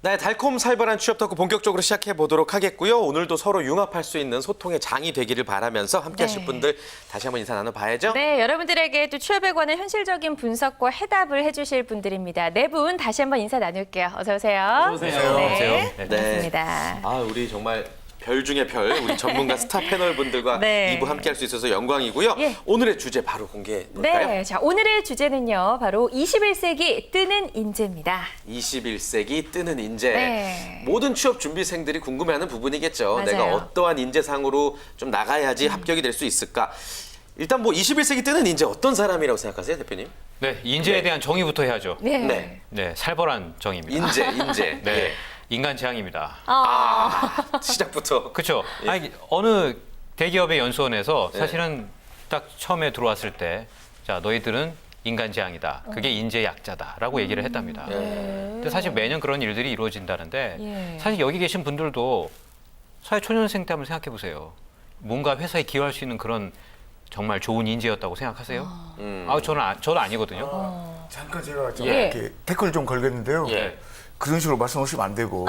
네, 달콤 살벌한 취업 덕후 본격적으로 시작해 보도록 하겠고요. 오늘도 서로 융합할 수 있는 소통의 장이 되기를 바라면서 함께 하실 분들 다시 한번 인사 나눠봐야죠. 네, 여러분들에게 또 취업에 관한 현실적인 분석과 해답을 해주실 분들입니다. 네 분 다시 한번 인사 나눌게요. 어서 오세요. 어서 오세요. 네, 네. 반갑습니다. 아, 우리 정말 별 중에 별, 우리 전문가 스타 패널 분들과 네. 2부 함께 할 수 있어서 영광이고요. 예. 오늘의 주제 바로 공개해 놓을까요? 네, 자 오늘의 주제는요. 바로 21세기 뜨는 인재입니다. 21세기 뜨는 인재. 네. 모든 취업 준비생들이 궁금해하는 부분이겠죠. 맞아요. 내가 어떠한 인재상으로 좀 나가야지 합격이 될 수 있을까? 일단 뭐 21세기 뜨는 인재 어떤 사람이라고 생각하세요, 대표님? 네, 인재에 대한 정의부터 해야죠. 네. 네. 네, 살벌한 정의입니다. 인재. 네, 예. 인간 재앙입니다. 시작부터. 그렇죠. 예. 아니, 어느 대기업의 연수원에서 사실은 딱 처음에 들어왔을 때, 자 너희들은 인간 재앙이다. 그게 인재 약자다라고 얘기를 했답니다. 근데 사실 매년 그런 일들이 이루어진다는데 예. 사실 여기 계신 분들도 사회 초년생 때 한번 생각해 보세요. 뭔가 회사에 기여할 수 있는 그런 정말 좋은 인재였다고 생각하세요? 저는 아니거든요. 잠깐 제가 좀 예. 이렇게 태클 좀 걸겠는데요. 예. 그런 식으로 말씀하시면 안 되고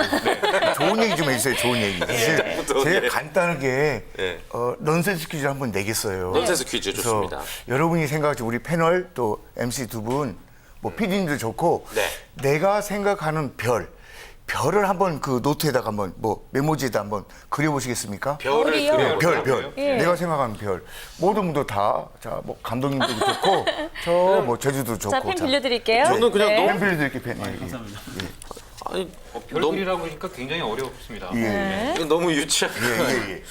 좋은 얘기 좀 해주세요. 좋은 얘기. 사실 시작부터, 제가 예. 간단하게 예. 넌센스 퀴즈 한번 내겠어요. 넌센스 퀴즈 그래서 좋습니다. 여러분이 생각하시는 우리 패널 또 MC 두 분, 뭐 PD님도 좋고 네. 내가 생각하는 별을 한번 그 노트에다가 한번 뭐 메모지에다 한번 그려보시겠습니까? 별을 별이요? 그려볼까요? 별. 예. 내가 생각하는 별. 모든 분도 다, 자, 뭐, 감독님도 좋고, 저, 뭐, 제주도 좋고. 자, 펜 빌려드릴게요. 저는 그냥 너무- 펜 빌려드릴게요, 펜. 예, 아니, 별들이라고 하니까 굉장히 어렵습니다. 예. 이거 너무 유치한. 예.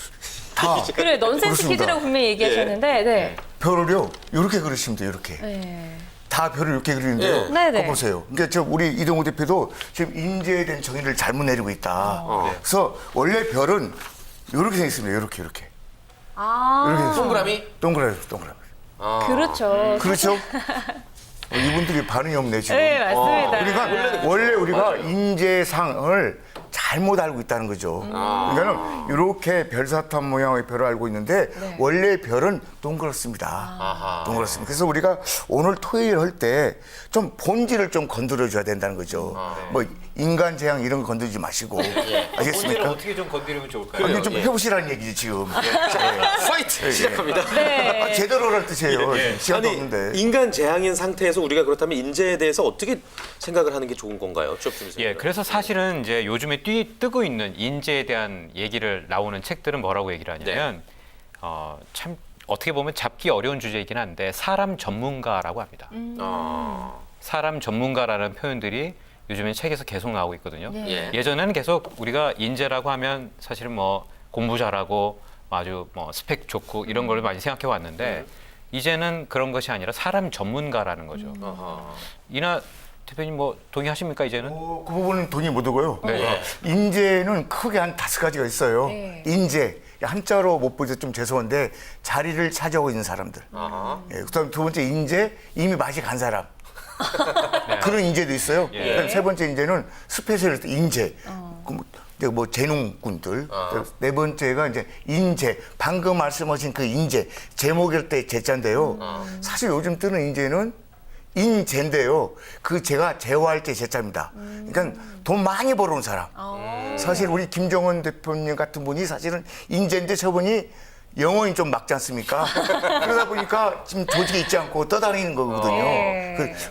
다 그래, 넌센스 그렇습니다. 퀴즈라고 분명히 얘기하셨는데, 네. 별을요, 이렇게 그리시면 돼요, 이렇게. 네. 다 별을 이렇게 그리는데요. 예. 네네. 그거 보세요. 그러니까 저 우리 이동우 대표도 지금 인재에 대한 정의를 잘못 내리고 있다. 그래서 원래 별은 이렇게 생겼습니다. 이렇게. 아, 이렇게 생겼습니다. 동그라미? 동그라미. 그렇죠. 그렇죠? 이분들이 반응이 없네, 지금. 네, 맞습니다. 그러니까 원래 우리가 인재상을 잘못 알고 있다는 거죠. 그러니까는 이렇게 별사탕 모양의 별을 알고 있는데 원래 별은 동그랗습니다. 동그랗습니다. 그래서 우리가 오늘 토요일 할 때 좀 본질을 좀 건드려줘야 된다는 거죠. 뭐 인간 재앙 이런 거 건드리지 마시고 본질을 아시겠습니까? 어떻게 좀 건드리면 좋을까요? 근데 좀 해보시라는 얘기지 지금. 파이트! 시작합니다. 네. 제대로란 뜻이에요. 시간도 아니, 없는데. 인간 재앙인 상태에서 우리가 그렇다면 인재에 대해서 어떻게 생각을 하는 게 좋은 건가요? 취업 준비생. 예, 그래서 사실은 이제 요즘에 뜨고 있는 인재에 대한 얘기를 나오는 책들은 뭐라고 얘기를 하냐면 참 어떻게 보면 잡기 어려운 주제이긴 한데 사람 전문가라고 합니다. 사람 전문가라는 표현들이 요즘에 책에서 계속 나오고 있거든요. 예. 예전에는 계속 우리가 인재라고 하면 사실은 뭐 공부 잘하고 아주 뭐 스펙 좋고 이런 걸 많이 생각해 왔는데 이제는 그런 것이 아니라 사람 전문가라는 거죠. 이나 대표님 뭐 동의하십니까 이제는? 그 부분은 돈이 못 오고요. 네. 인재는 크게 한 5가지가 있어요. 네. 인재. 한자로 못 보셔서 좀 죄송한데 자리를 차지하고 있는 사람들. 예, 그다음 두 번째 인재, 이미 맛이 간 사람. 그런 인재도 있어요. 예. 그다음 세 번째 인재는 스페셜리스트 인재. 뭐 재능꾼들. 네 번째가 이제 인재. 방금 말씀하신 그 인재. 제목일 때 제자인데요. 사실 요즘 뜨는 인재는 인재인데요. 그 제가 재화할 때 제자입니다. 그러니까 돈 많이 벌어온 사람. 사실 우리 김정은 대표님 같은 분이 사실은 인재인데 저분이 영혼이 좀 막지 않습니까? 그러다 보니까 지금 조직에 있지 않고 떠다니는 거거든요.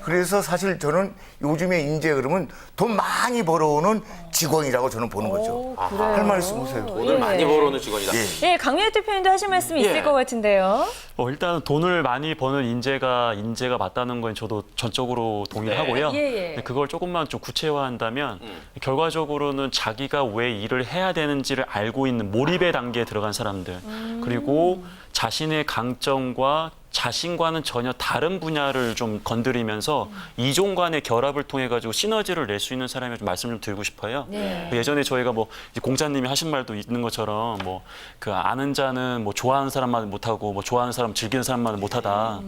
그래서 사실 저는 요즘의 인재 그러면 돈 많이 벌어오는 직원이라고 저는 보는 거죠. 그래요? 할 말씀 보세요. 돈을 많이 벌어오는 직원이다. 예. 예, 강민혜 대표님도 하실 말씀이 있을 것 같은데요. 일단 돈을 많이 버는 인재가 맞다는 건 저도 전적으로 동의를 하고요. 예. 근데 그걸 조금만 좀 구체화한다면 결과적으로는 자기가 왜 일을 해야 되는지를 알고 있는 몰입의 단계에 들어간 사람들 그리고 자신의 강점과 자신과는 전혀 다른 분야를 좀 건드리면서 이종 간의 결합을 통해 가지고 시너지를 낼 수 있는 사람이 좀 말씀 좀 드리고 싶어요. 네. 예전에 저희가 뭐 이제 공자님이 하신 말도 있는 것처럼 뭐 그 아는 자는 뭐 좋아하는 사람만 못하고 뭐 좋아하는 사람 즐기는 사람만 못하다.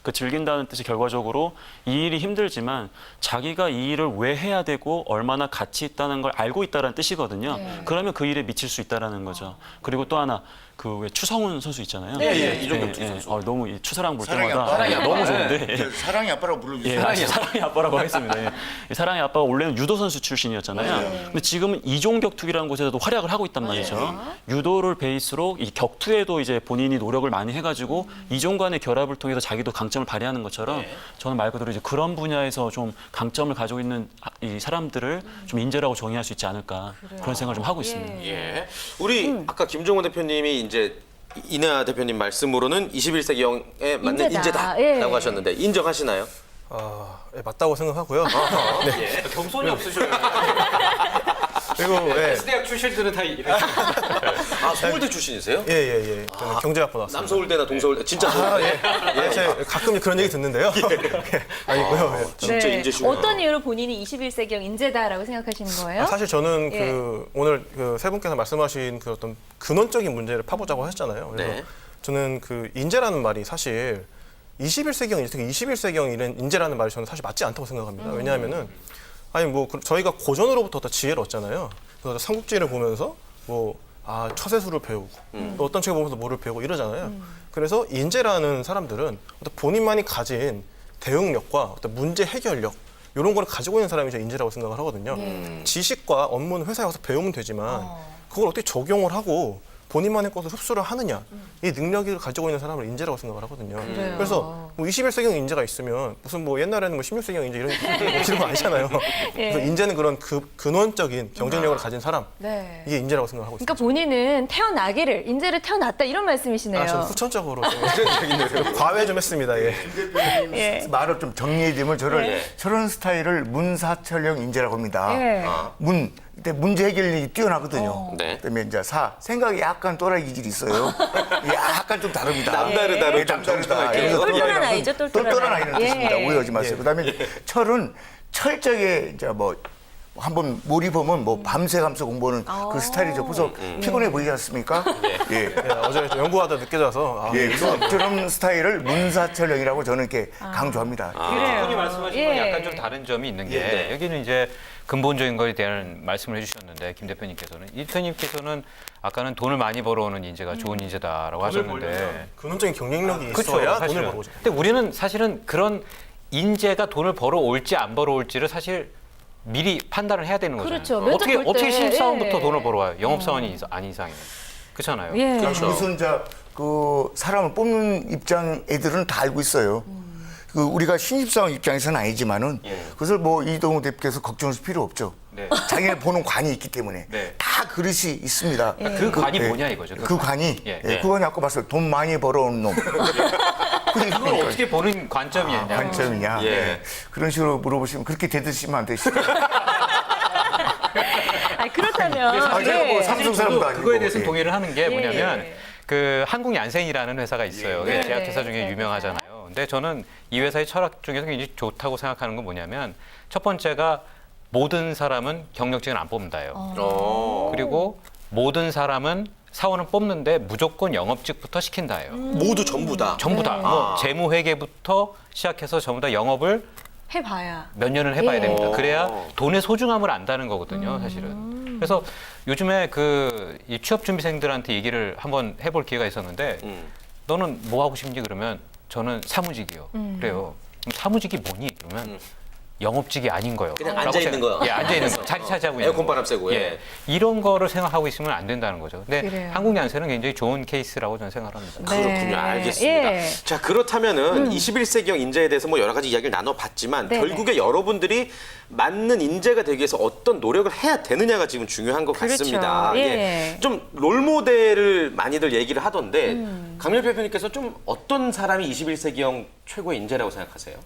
그 즐긴다는 뜻이 결과적으로 이 일이 힘들지만 자기가 이 일을 왜 해야 되고 얼마나 가치 있다는 걸 알고 있다는 뜻이거든요. 네. 그러면 그 일에 미칠 수 있다라는 거죠. 그리고 또 하나 그 왜 추성훈 선수 있잖아요. 이종격 선수. 너무 이 추사랑 볼 사랑의 때마다 아빠. 너무 좋은데. 저 사랑의 아빠라고 불러주세요. 예, 사랑의 아빠라고 하겠습니다. 예. 이 사랑의 아빠가 원래는 유도 선수 출신이었잖아요. 근데 지금은 이종격투기라는 곳에서도 활약을 하고 있단 말이죠. 유도를 베이스로 이 격투에도 이제 본인이 노력을 많이 해가지고 이종 간의 결합을 통해서 자기도 강점을 발휘하는 것처럼 저는 말 그대로 이제 그런 분야에서 좀 강점을 가지고 있는 이 사람들을 좀 인재라고 정의할 수 있지 않을까 그런 생각을 좀 하고 있습니다. 예. 우리 아까 김종원 대표님이 이제 이나 대표님 말씀으로는 21세기형에 맞는 인재다. 인재다라고 예. 하셨는데 인정하시나요? 예, 맞다고 생각하고요. 예. 겸손이 없으셔요. 그리고 예, 대학 출신들은 다 이렇게. 아, 서울대 출신이세요? 예. 저는 경제학부 나왔습니다. 남서울대나 동서울대 진짜 서울대. 제가 가끔 그런 얘기 듣는데요. 아니고요. 예. 진짜 인재시구나. 어떤 이유로 본인이 21세기형 인재다라고 생각하시는 거예요? 사실 저는 예. 그 오늘 그 세 분께서 말씀하신 그 어떤 근원적인 문제를 파보자고 하셨잖아요. 그래서 네. 저는 그 인재라는 말이 사실 21세기형, 특히 21세기형 이런 인재라는 말이 저는 사실 맞지 않다고 생각합니다. 왜냐하면은 아니 뭐 저희가 고전으로부터 더 지혜를 얻잖아요. 그래서 삼국지를 보면서 처세술을 배우고 또 어떤 책을 보면서 뭐를 배우고 이러잖아요. 그래서 인재라는 사람들은 어떤 본인만이 가진 대응력과 어떤 문제 해결력 이런 걸 가지고 있는 사람이 저 인재라고 생각을 하거든요. 지식과 업무는 회사에 가서 배우면 되지만 그걸 어떻게 적용을 하고 본인만의 것을 흡수를 하느냐 이 능력을 가지고 있는 사람을 인재라고 생각을 하거든요. 그래서 뭐 21세기형 인재가 있으면 무슨 뭐 옛날에는 뭐 16세기형 인재 이런 거 아니잖아요. 그래서 인재는 그런 근원적인 경쟁력을 가진 사람 네. 이게 인재라고 생각하고 있습니다. 그러니까 본인은 태어나기를 인재를 태어났다 이런 말씀이시네요. 저는 후천적으로 좀 과외 좀 했습니다. 예. 예. 말을 좀 정리해드리면 저런 스타일을 문사철형 인재라고 합니다. 예. 근데 문제 해결력이 뛰어나거든요. 네. 그다음에 이제 생각이 약간 또라이 기질이 있어요. 약간 좀 다릅니다. 남다르다로 좀 남다르다. 정정할게요. 그래서 똘똘한 아이죠, 똘똘한 아이. 아이라는 뜻입니다. 예. 오해하지 마세요. 그다음에 철은 철저하게 이제 뭐 한번 몰입하면 뭐 밤새가면서 공부하는 그 스타일이죠. 그래서 피곤해 보이지 않습니까? 예. 예, 어제 연구하다 늦게 자서 예, 그래서 저런 스타일을 문사철형이라고 저는 이렇게 강조합니다. 분이 말씀하신 건 예. 약간 좀 다른 점이 있는 게 네. 여기는 이제 근본적인 거에 대한 말씀을 해주셨는데 김 대표님께서는 이 대표님께서는 아까는 돈을 많이 벌어오는 인재가 좋은 인재다라고 하셨는데 근원적인 경쟁력이 그렇죠, 있어야 돈을 사실은. 벌어오죠. 근데 우리는 사실은 그런 인재가 돈을 벌어올지 안 벌어올지를 사실 미리 판단을 해야 되는 거잖아요. 그렇죠. 면접 볼 때. 어떻게 신입사원부터 예. 돈을 벌어와요? 영업사원이 아닌 이상이면. 그렇잖아요. 예. 무슨 그 사람을 뽑는 입장 애들은 다 알고 있어요. 그 우리가 신입사원 입장에서는 아니지만은 그것을 뭐 이동우 대표께서 걱정할 필요 없죠. 네. 자기네 보는 관이 있기 때문에 네. 다 그릇이 있습니다. 그 관이 뭐냐 이거죠. 그 관이 예. 그건 아까 봤어요. 돈 많이 벌어온 놈. 그걸 어떻게 보는 관점이냐. 관점이냐. 예. 네. 그런 식으로 물어보시면 그렇게 대드시면 안 되시죠. 아니, 그렇다면 제가 뭐 예. 삼성 사람도 아니고. 그거에 대해서 예. 동의를 하는 게 뭐냐면 예. 그 한국얀센이라는 회사가 있어요. 예. 제약회사 중에 제약회사. 유명하잖아요. 근데 저는 이 회사의 철학 중에서 굉장히 좋다고 생각하는 건 뭐냐면 첫 번째가 모든 사람은 경력직은 안 뽑는다예요. 그리고 모든 사람은 사원을 뽑는데 무조건 영업직부터 시킨다예요. 모두 전부 다. 전부 다. 뭐 재무회계부터 시작해서 전부 다 영업을 해봐야. 몇 년을 해봐야 예. 됩니다. 그래야 돈의 소중함을 안다는 거거든요, 사실은. 그래서 요즘에 이 취업준비생들한테 얘기를 한번 해볼 기회가 있었는데 너는 뭐 하고 싶니? 그러면 저는 사무직이요. 그래요. 그럼 사무직이 뭐니? 그러면 영업직이 아닌 거예요. 그냥 라고 앉아 있는 생각- 거. 예, 앉아 있는 거. 자리 차지하고 있는 에어컨 거. 바람 쐬고, 예. 이런 거를 생각하고 있으면 안 된다는 거죠. 근데 그래요. 한국얀센은 굉장히 좋은 케이스라고 저는 생각합니다. 네. 그렇군요. 알겠습니다. 예. 자, 그렇다면은 21세기형 인재에 대해서 뭐 여러 가지 이야기를 나눠봤지만 네네. 결국에 여러분들이 맞는 인재가 되기 위해서 어떤 노력을 해야 되느냐가 지금 중요한 것 그렇죠. 같습니다. 예. 좀 롤모델을 많이들 얘기를 하던데 강렬 대표님께서 좀 어떤 사람이 21세기형 최고의 인재라고 생각하세요?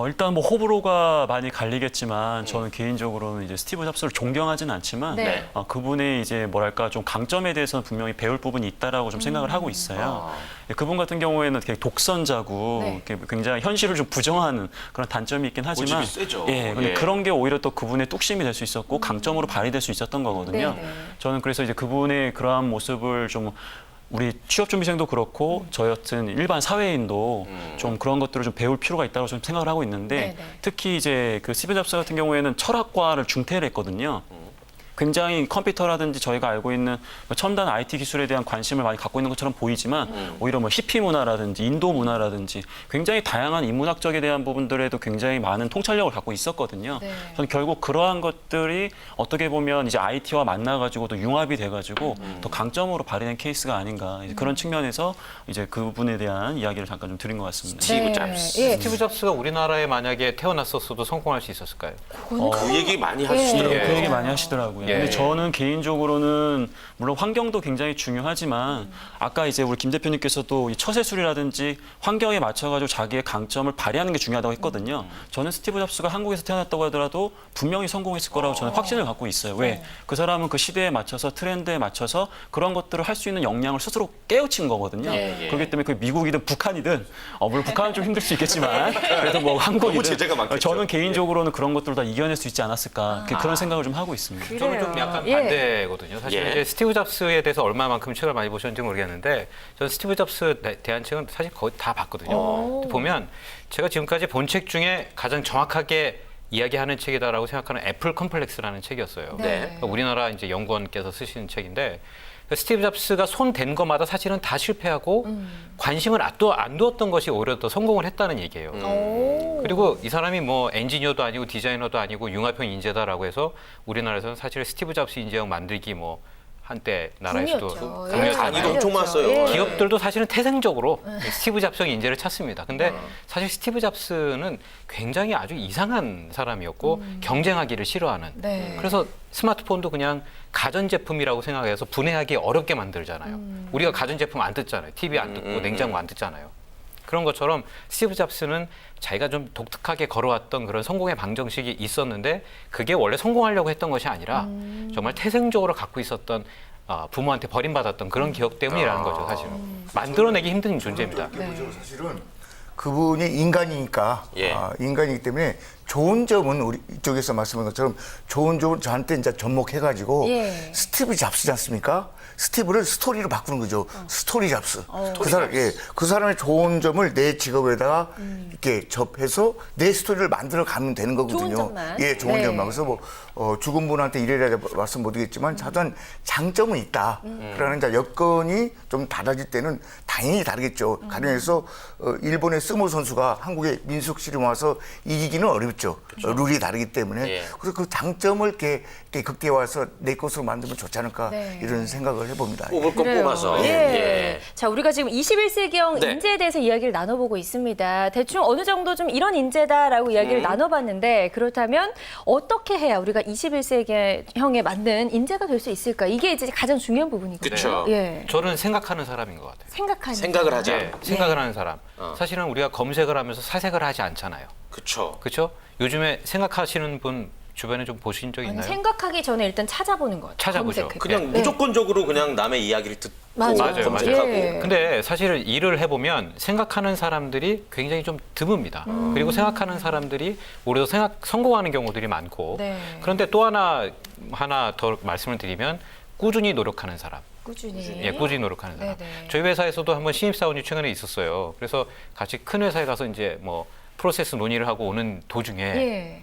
일단 뭐 호불호가 많이 갈리겠지만 저는 개인적으로는 이제 스티브 잡스를 존경하진 않지만 네. 그분의 이제 뭐랄까 좀 강점에 대해서는 분명히 배울 부분이 있다라고 좀 생각을 하고 있어요. 그분 같은 경우에는 되게 독선자고 네. 이렇게 굉장히 현실을 좀 부정하는 그런 단점이 있긴 하지만 고집이 세죠. 예, 근데 예. 그런 게 오히려 또 그분의 뚝심이 될 수 있었고 강점으로 발휘될 수 있었던 거거든요. 네, 네. 저는 그래서 이제 그분의 그러한 모습을 좀 우리 취업준비생도 그렇고 저희 같은 일반 사회인도 좀 그런 것들을 좀 배울 필요가 있다고 좀 생각을 하고 있는데 네네. 특히 이제 그 스티브 잡스 같은 경우에는 철학과를 중퇴를 했거든요. 굉장히 컴퓨터라든지 저희가 알고 있는 첨단 IT 기술에 대한 관심을 많이 갖고 있는 것처럼 보이지만 오히려 뭐 히피 문화라든지 인도 문화라든지 굉장히 다양한 인문학적에 대한 부분들에도 굉장히 많은 통찰력을 갖고 있었거든요. 네. 저는 결국 그러한 것들이 어떻게 보면 이제 IT와 만나가지고 또 융합이 돼가지고 더 강점으로 발휘된 케이스가 아닌가 이제 그런 측면에서 이제 그분에 대한 이야기를 잠깐 좀 드린 것 같습니다. 스티브 잡스. 예. 스티브 잡스가 우리나라에 만약에 태어났었어도 성공할 수 있었을까요? 그 얘기 많이 하시더라고요. 그 얘기 많이 하시더라고요. 예. 근데 저는 개인적으로는 물론 환경도 굉장히 중요하지만 아까 이제 우리 김 대표님께서도 이 처세술이라든지 환경에 맞춰가지고 자기의 강점을 발휘하는 게 중요하다고 했거든요. 저는 스티브 잡스가 한국에서 태어났다고 하더라도 분명히 성공했을 거라고 저는 확신을 갖고 있어요. 왜? 그 사람은 그 시대에 맞춰서 트렌드에 맞춰서 그런 것들을 할 수 있는 역량을 스스로 깨우친 거거든요. 그렇기 때문에 그 미국이든 북한이든 물론 북한은 좀 힘들 수 있겠지만 그래도 뭐 한국이든 제재가 많겠죠. 저는 개인적으로는 그런 것들을 다 이겨낼 수 있지 않았을까 그런 생각을 좀 하고 있습니다. 저는 좀 약간 예. 반대거든요. 사실 예. 이제 스티브 잡스에 대해서 얼마만큼 책을 많이 보셨는지 모르겠는데 저는 스티브 잡스에 대한 책은 사실 거의 다 봤거든요. 보면 제가 지금까지 본 책 중에 가장 정확하게 이야기하는 책이다라고 생각하는 애플 컴플렉스라는 책이었어요. 네. 그러니까 우리나라 이제 연구원께서 쓰시는 책인데 스티브 잡스가 손 댄 것마다 사실은 다 실패하고 관심을 안 두었던 것이 오히려 더 성공을 했다는 얘기예요. 오. 그리고 이 사람이 뭐 엔지니어도 아니고 디자이너도 아니고 융합형 인재다라고 해서 우리나라에서는 사실 스티브 잡스 인재형 만들기 뭐 한때 나라에서도 붐이었죠. 강요했잖아요. 예. 강의도 엄청 많았어요. 예. 기업들도 사실은 태생적으로 스티브 잡스형 인재를 찾습니다. 근데 사실 스티브 잡스는 굉장히 아주 이상한 사람이었고 경쟁하기를 싫어하는. 네. 그래서 스마트폰도 그냥 가전제품이라고 생각해서 분해하기 어렵게 만들잖아요. 우리가 가전제품 안 뜯잖아요. TV 안 뜯고 냉장고 안 뜯잖아요. 그런 것처럼 스티브 잡스는 자기가 좀 독특하게 걸어왔던 그런 성공의 방정식이 있었는데 그게 원래 성공하려고 했던 것이 아니라 정말 태생적으로 갖고 있었던 부모한테 버림받았던 그런 기억 때문이라는 거죠, 사실은. 만들어내기 힘든 존재입니다. 사실은 그분이 인간이니까 예. 인간이기 때문에 좋은 점은 우리 이쪽에서 말씀한 것처럼 좋은 점은 저한테 이제 접목해가지고 예. 스티브 잡스지 않습니까? 스티브를 스토리로 바꾸는 거죠. 스토리 잡스. 그 사람, 예, 그 사람의 좋은 점을 내 직업에다가 이렇게 접해서 내 스토리를 만들어 가면 되는 거거든요. 좋은 점만. 예, 좋은 네. 점만. 그래서 뭐 죽은 분한테 이래라 말씀 못 드리겠지만 자단 장점은 있다. 그러는 이제 여건이 좀 달라질 때는 당연히 다르겠죠. 가령해서 일본의 스모 선수가 한국의 민속씨름 와서 이기기는 어렵죠. 룰이 다르기 때문에. 예. 그래서 그 장점을 이렇게 극대화해서 내 것으로 만들면 좋지 않을까 네. 이런 생각을 해봅니다. 뽑을 거 그래요. 뽑아서. 예. 자, 우리가 지금 21세기형 네. 인재에 대해서 이야기를 나눠보고 있습니다. 대충 어느 정도 좀 이런 인재다라고 이야기를 나눠봤는데 그렇다면 어떻게 해야 우리가 21세기형에 맞는 인재가 될 수 있을까? 이게 이제 가장 중요한 부분이거든요. 그쵸. 예. 저는 생각하는 사람인 것 같아요. 생각을 하자. 네, 생각을 하는 사람. 사실은 우리가 검색을 하면서 사색을 하지 않잖아요. 그쵸. 그렇죠? 요즘에 생각하시는 분 주변에 좀 보신 적 아니, 있나요? 생각하기 전에 일단 찾아보는 것 같아요. 찾아보죠. 검색해. 그냥 네. 무조건적으로 그냥 남의 이야기를 듣고 맞아요. 검색하고. 예. 근데 사실 일을 해보면 생각하는 사람들이 굉장히 좀 드뭅니다. 그리고 생각하는 사람들이 오히려 성공하는 경우들이 많고. 네. 그런데 또 하나 더 말씀을 드리면 꾸준히 노력하는 사람. 꾸준히. 예, 꾸준히 노력하는 사람. 네네. 저희 회사에서도 한번 신입사원이 최근에 있었어요. 그래서 같이 큰 회사에 가서 이제 뭐 프로세스 논의를 하고 오는 도중에 예.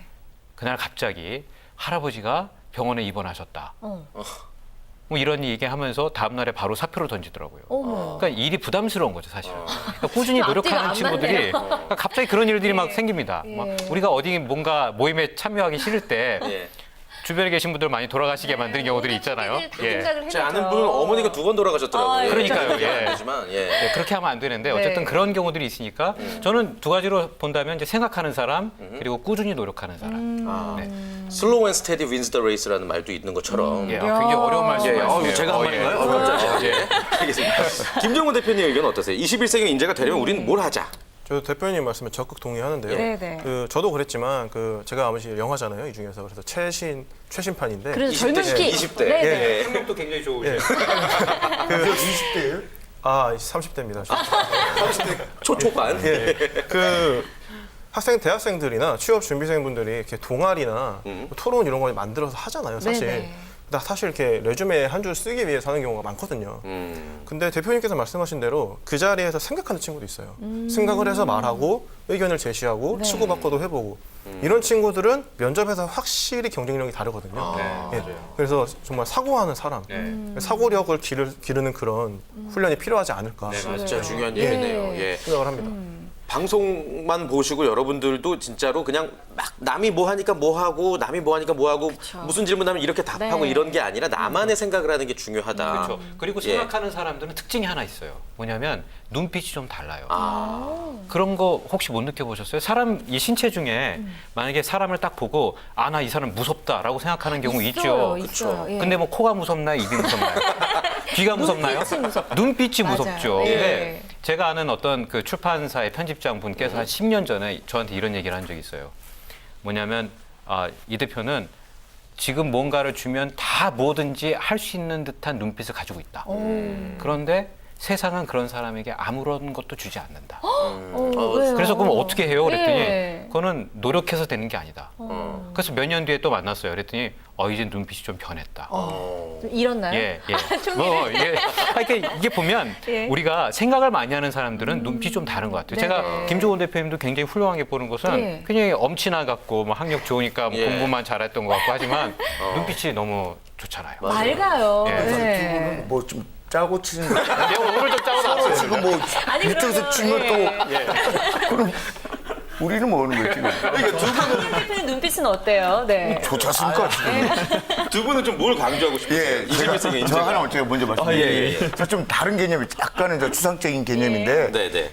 그날 갑자기 할아버지가 병원에 입원하셨다. 어. 뭐 이런 얘기하면서 다음 날에 바로 사표를 던지더라고요. 어머. 그러니까 일이 부담스러운 거죠, 사실은. 그러니까 꾸준히 앞뒤가 노력하는 안 친구들이 그러니까 갑자기 그런 일들이 막 생깁니다. 예. 막 우리가 어디 뭔가 모임에 참여하기 싫을 때 예. 주변에 계신 분들 많이 돌아가시게 만드는 경우들이 있잖아요. 예. 생각을 제 해보죠. 아는 분은 어머니가 2번 돌아가셨더라고요. 아, 예. 그러니까요, 예. 하지만 예. 네, 그렇게 하면 안 되는데 어쨌든 네. 그런 경우들이 있으니까 저는 두 가지로 본다면 이제 생각하는 사람 그리고 꾸준히 노력하는 사람. 아, 네. Slow and steady wins the race라는 말도 있는 것처럼. 예, 굉장히 어려운 말씀이에요. 이거 제가 한 말인가요? 깜짝이야. 예. 알겠습니다. 김정은 대표님 의견 어떠세요? 21세기 인재가 되려면 우리는 뭘 하자? 저 대표님 말씀에 적극 동의하는데요. 네네. 저도 그랬지만 제가 아버지 영화잖아요, 이 중에서. 그래서 최신판인데. 그래서 젊은 20대, 피. 20대. 네네. 예. 학력도 굉장히 좋으세요. 20대예요? 아, 30대입니다. 초초반. 예. 대학생들이나 취업 준비생분들이 이렇게 동아리나 토론 이런 걸 만들어서 하잖아요, 사실. 네네. 사실 이렇게 레주메 한 줄 쓰기 위해서 하는 경우가 많거든요. 근데 대표님께서 말씀하신 대로 그 자리에서 생각하는 친구도 있어요. 생각을 해서 말하고 의견을 제시하고 네. 치고받고도 해보고 이런 친구들은 면접에서 확실히 경쟁력이 다르거든요. 예. 그래서 정말 사고하는 사람, 사고력을 기르는 그런 훈련이 필요하지 않을까 진짜 중요한 예. 얘기네요. 예. 생각을 합니다. 방송만 보시고 여러분들도 진짜로 그냥 막 남이 뭐 하니까 뭐 하고 남이 뭐 하니까 뭐 하고 무슨 질문하면 이렇게 답하고 네. 이런 게 아니라 나만의 생각을 하는 게 중요하다. 그렇죠. 그리고 예. 생각하는 사람들은 특징이 하나 있어요. 뭐냐면 눈빛이 좀 달라요. 아. 그런 거 혹시 못 느껴보셨어요? 사람 이 신체 중에 만약에 사람을 딱 보고 아, 나 이 사람 무섭다라고 생각하는 경우 있죠. 있어요. 예. 근데 뭐 코가 무섭나요? 입이 무섭나요? 귀가 무섭나요? 눈빛이 무섭다. 눈빛이 맞아요. 무섭죠. 예. 근데 제가 아는 어떤 그 출판사의 편집장 분께서 한 10년 전에 저한테 이런 얘기를 한 적이 있어요. 뭐냐면 이 대표는 지금 뭔가를 주면 다 뭐든지 할 수 있는 듯한 눈빛을 가지고 있다. 그런데 세상은 그런 사람에게 아무런 것도 주지 않는다. 왜요? 그래서 그럼 어떻게 해요? 그랬더니 예. 그거는 노력해서 되는 게 아니다. 그래서 몇 년 뒤에 또 만났어요. 그랬더니 이제 눈빛이 좀 변했다. 좀 잃었나요? 예, 예. 이게 보면 예. 우리가 생각을 많이 하는 사람들은 눈빛이 좀 다른 것 같아요. 네네. 제가 김종원 대표님도 굉장히 훌륭하게 보는 것은 예. 굉장히 엄친아 같고 뭐 학력 좋으니까 뭐 예. 공부만 잘했던 것 같고 하지만 눈빛이 너무 좋잖아요. 맑아요. 예. 네. 뭐 좀 짜고 치는 거. 내가 오늘도 짜고 서로 나왔어요. 지금 뭐 아니, 밑에서 그러면, 치면 예. 또 그럼 우리는 뭐 하는 거지? 황 대표님 눈빛은 어때요? 네. 좋지 않습니까? 지금? 두 분은 좀 뭘 강조하고 싶으세요? 예, 21세기 저 하나 제가 먼저 말씀드릴게요. 예, 예. 저 좀 다른 개념이 약간은 저 추상적인 개념인데, 네, 네.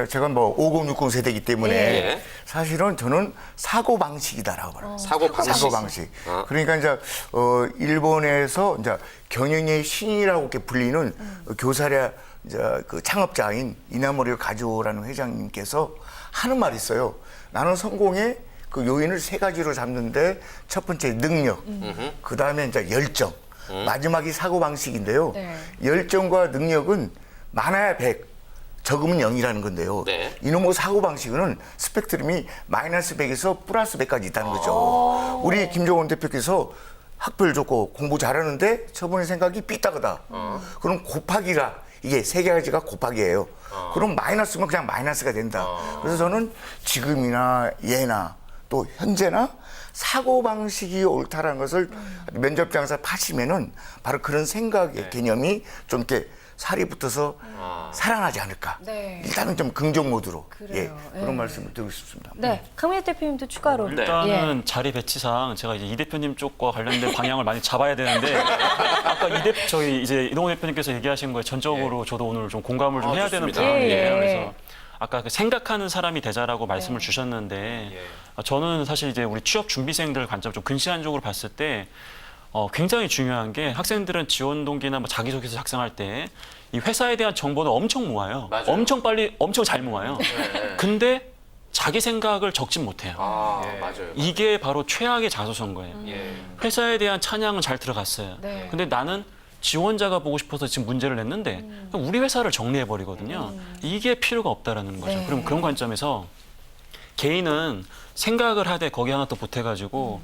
제가 뭐 5060 세대이기 때문에 예. 사실은 저는 사고 방식이다라고 말해요. 사고 방식. 사고 방식. 어. 그러니까 이제 일본에서 이제 경영의 신이라고 이렇게 불리는 교사랴 이제 그 창업자인 이나모리 가조라는 회장님께서 하는 말이 있어요. 나는 성공의 그 요인을 세 가지로 잡는데 첫 번째 능력, 그 다음에 이제 열정, 마지막이 사고 방식인데요. 네. 열정과 능력은 많아야 100, 적으면 0이라는 건데요. 네. 이놈의 사고 방식은 스펙트럼이 마이너스 100에서 플러스 100까지 있다는 거죠. 우리 김종원 대표께서 학벌 좋고 공부 잘하는데 저분의 생각이 삐딱하다. 그럼 곱하기가 이게 세 가지가 곱하기예요. 그럼 마이너스면 그냥 마이너스가 된다. 그래서 저는 지금이나 예나 또 현재나 사고 방식이 옳다라는 것을 면접장에서 파시면은 바로 그런 생각의 개념이 좀 이렇게 살이 붙어서 살아나지 않을까. 네. 일단은 좀 긍정 모드로 그래요. 그런 말씀을 드리고 싶습니다. 네. 강민혜 대표님도 추가로. 일단은 자리 배치상 제가 이제 이 대표님 쪽과 관련된 방향을 많이 잡아야 되는데 아까 저희 이제 이동호 대표님께서 얘기하신 거에 전적으로 저도 오늘 좀 공감을 좀 해야 되는 좋습니다. 부분이에요. 예, 예. 그래서 아까 그 생각하는 사람이 되자라고 말씀을 주셨는데 저는 사실 이제 우리 취업 준비생들 관점 좀 근시안적으로 봤을 때 굉장히 중요한 게 학생들은 지원 동기나 뭐 자기소개서 작성할 때 이 회사에 대한 정보는 엄청 모아요. 맞아요. 엄청 빨리, 엄청 잘 모아요. 근데 자기 생각을 적진 못해요. 맞아요. 이게 바로 최악의 자소서인 거예요. 예. 회사에 대한 찬양은 잘 들어갔어요. 네. 근데 나는 지원자가 보고 싶어서 지금 문제를 냈는데 우리 회사를 정리해 버리거든요. 이게 필요가 없다라는 거죠. 네. 그럼 그런 관점에서 개인은 생각을 하되 거기 하나 더 보태가지고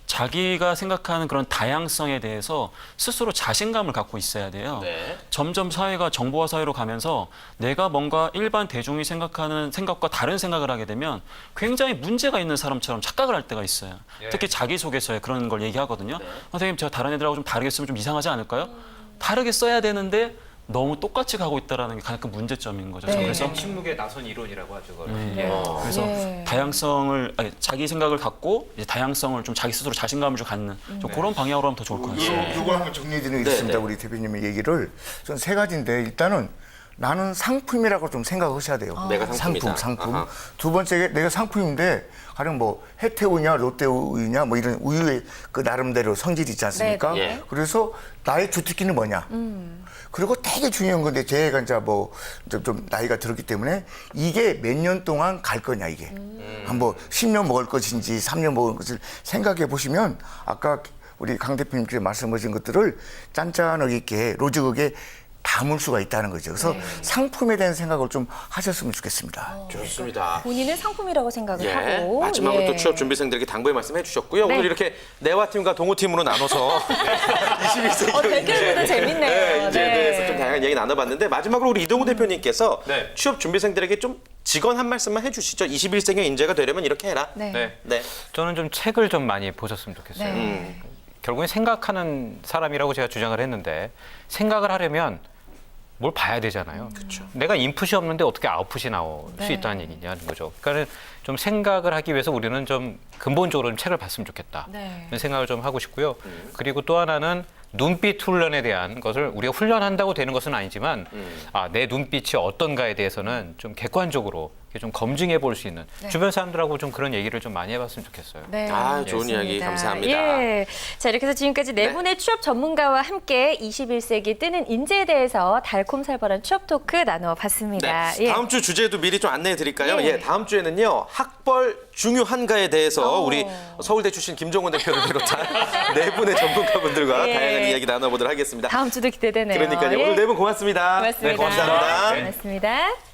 자기가 생각하는 그런 다양성에 대해서 스스로 자신감을 갖고 있어야 돼요. 네. 점점 사회가 정보화 사회로 가면서 내가 뭔가 일반 대중이 생각하는 생각과 다른 생각을 하게 되면 굉장히 문제가 있는 사람처럼 착각을 할 때가 있어요. 특히 자기소개서에 그런 걸 얘기하거든요. 선생님, 제가 다른 애들하고 좀 다르게 쓰면 좀 이상하지 않을까요? 다르게 써야 되는데 너무 똑같이 가고 있다는 게 가장 큰 문제점인 거죠. 네. 그래서 침묵의 나선 이론이라고 하죠. 그걸. 그래서 예. 다양성을 자기 생각을 갖고 이제 다양성을 좀 자기 스스로 자신감을 좀 갖는 좀 그런 방향으로 하면 더 좋을 것 같습니다. 이걸 한번 정리해 드리겠습니다. 네. 우리 대표님의 얘기를. 전 세 가지인데 일단은 나는 상품이라고 좀 생각하셔야 돼요. 내가 상품이다. 상품. 아하. 두 번째, 내가 상품인데 가령 뭐 혜태우냐 롯데우유냐 뭐 이런 우유의 그 나름대로 성질이 있지 않습니까? 네, 네. 그래서 나의 주특기는 뭐냐? 그리고 되게 중요한 건데 제가 이제 뭐 좀 나이가 들었기 때문에 이게 몇 년 동안 갈 거냐 이게. 한 뭐 10년 먹을 것인지 3년 먹을 것을 생각해 보시면 아까 우리 강 대표님께서 말씀하신 것들을 짠짠하게 있게 로직하게 담을 수가 있다는 거죠. 그래서 상품에 대한 생각을 좀 하셨으면 좋겠습니다. 좋습니다. 본인은 상품이라고 생각을 예. 하고. 마지막으로 예. 또 취업 준비생들에게 당부의 말씀해 주셨고요. 네. 오늘 이렇게 내와 팀과 동호 팀으로 나눠서 21세기 댓글보다 재밌네요. 인재에 네. 대해서 좀 다양한 얘기 나눠봤는데 마지막으로 우리 이동우 대표님께서 네. 취업 준비생들에게 좀 직언 한 말씀만 해주시죠. 21세기 인재가 되려면 이렇게 해라. 네. 네. 네. 저는 좀 책을 좀 많이 보셨으면 좋겠어요. 네. 결국엔 생각하는 사람이라고 제가 주장을 했는데 생각을 하려면 뭘 봐야 되잖아요. 내가 인풋이 없는데 어떻게 아웃풋이 나올 네. 수 있다는 얘기냐는 거죠. 그러니까 좀 생각을 하기 위해서 우리는 좀 근본적으로 좀 책을 봤으면 좋겠다. 네. 이런 생각을 좀 하고 싶고요. 그리고 또 하나는 눈빛 훈련에 대한 것을 우리가 훈련한다고 되는 것은 아니지만 내 눈빛이 어떤가에 대해서는 좀 객관적으로 좀 검증해 볼 수 있는 주변 사람들하고 좀 그런 얘기를 좀 많이 해봤으면 좋겠어요. 네, 아, 좋은 좋습니다. 이야기 감사합니다. 예. 자, 이렇게 해서 지금까지 네 네. 분의 취업 전문가와 함께 21세기 뜨는 인재에 대해서 달콤살벌한 취업 토크 나눠봤습니다. 네. 다음 주 주제도 미리 좀 안내해 드릴까요? 예. 예, 다음 주에는요. 학벌 중요한가에 대해서 우리 서울대 출신 김종원 대표를 비롯한 네 분의 전문가분들과 예. 다양한 이야기 나눠보도록 하겠습니다. 다음 주도 기대되네요. 그러니까요. 예. 오늘 네 분 고맙습니다. 고맙습니다. 네, 감사합니다. 고맙습니다.